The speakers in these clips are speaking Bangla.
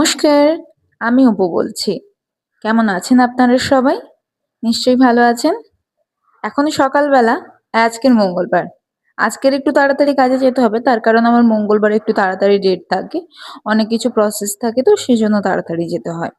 নমস্কার, আমি অপু বলছি। কেমন আছেন আপনারা সবাই? নিশ্চয়ই ভালো আছেন। এখন সকালবেলা, আজকের মঙ্গলবার। আজকের একটু তাড়াতাড়ি কাজে যেতে হবে, তার কারণ আমার মঙ্গলবারে একটু তাড়াতাড়ি ডেট থাকে। অনেক কিছু প্রসেস থাকে, তো সেজন্য তাড়াতাড়ি যেতে হয়।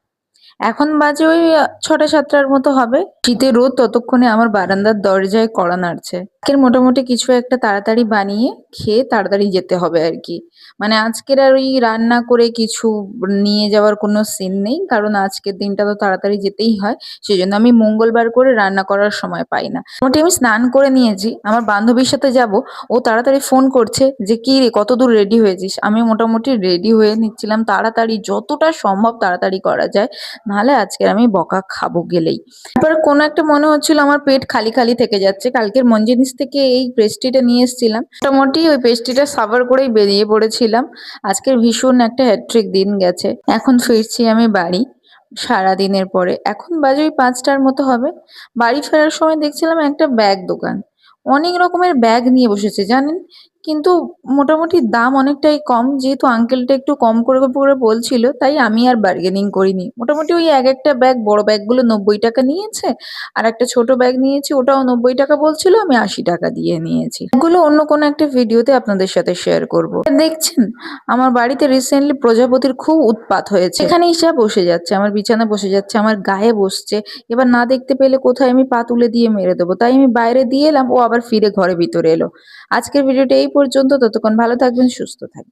এখন বাজে ওই ৬টা-৭টার মতো হবে। শীতের রোদ ততক্ষণে আমার বারান্দার দরজায় কড়া নাড়ছে। আজকের মোটামুটি কিছু একটা তাড়াতাড়ি বানিয়ে খেয়ে তাড়াতাড়ি যেতে হবে আরকি। মানে আজকের আর ওই রান্না করে কিছু নিয়ে যাওয়ার কোনো সিন নেই। কারণ আজকের দিনটা তো তাড়াতাড়ি যেতেই হয়। সেজন্য আমি মঙ্গলবার করে রান্না করার সময় পাই না। মোটামুটি আমি স্নান করে নিয়েছি। আমার বান্ধবীর সাথে যাবো। ও তাড়াতাড়ি ফোন করছে যে, "কি রে কতদূর রেডি হয়েছিস?" আমি মোটামুটি রেডি হয়ে নিচ্ছিলাম তাড়াতাড়ি, যতটা সম্ভব তাড়াতাড়ি করা যায়। নাহলে আজকে আমি বকা খাবো গেলেই। তারপরে কোনো একটা মনে হচ্ছিল আমার পেট খালি খালি থেকে যাচ্ছে। কালকের মঞ্জিনিস থেকে এই পেস্ট্রিটা নিয়ে এসেছিলাম। মোটামুটি ওই পেস্ট্রিটা সাভার করেই বেরিয়ে পড়েছিলাম। আজকের ভীষণ একটা হ্যাট্রিক দিন গেছে। এখন ফিরছি আমি বাড়ি সারাদিনের পরে। এখন বাজে ওই ৫টার মতো হবে। বাড়ি ফেরার সময় দেখছিলাম একটা ব্যাগ দোকান। অনেক রকমের ব্যাগ নিয়ে বসেছে জানেন? কিন্তু মোটামুটি দাম অনেকটাই কম। যেহেতু আঙ্কেলটা একটু কম করে বলছিল, তাই আমি আর বার্গেনিং করিনি। মোটামুটি ওই এক-একটা ব্যাগ, বড় ব্যাগগুলো ৳৯০ নিয়েছে। আর একটা ছোট ব্যাগ নিয়েছি, ওটাও ৳৯০ বলছিল, আমি ৳৮০ দিয়ে নিয়েছি। এগুলো অন্য কোনো একটা ভিডিওতে আপনাদের সাথে শেয়ার করব। দেখছেন, আমার বাড়িতে রিসেন্টলি প্রজাপতির খুব উৎপাত হয়েছে। এখানে এসে বসে যাচ্ছে, আমার বিছানায় বসে যাচ্ছে, আমার গায়ে বসছে। এবার না দেখতে পেলে কোথায় আমি পা তুলে দিয়ে মেরে দেবো। তাই আমি বাইরে দিয়ে এলাম, ও আবার ফিরে ঘরের ভিতরে এলো। আজকের ভিডিওটা এই পর্যন্ত। ততক্ষণ ভালো থাকবেন, সুস্থ থাকবেন।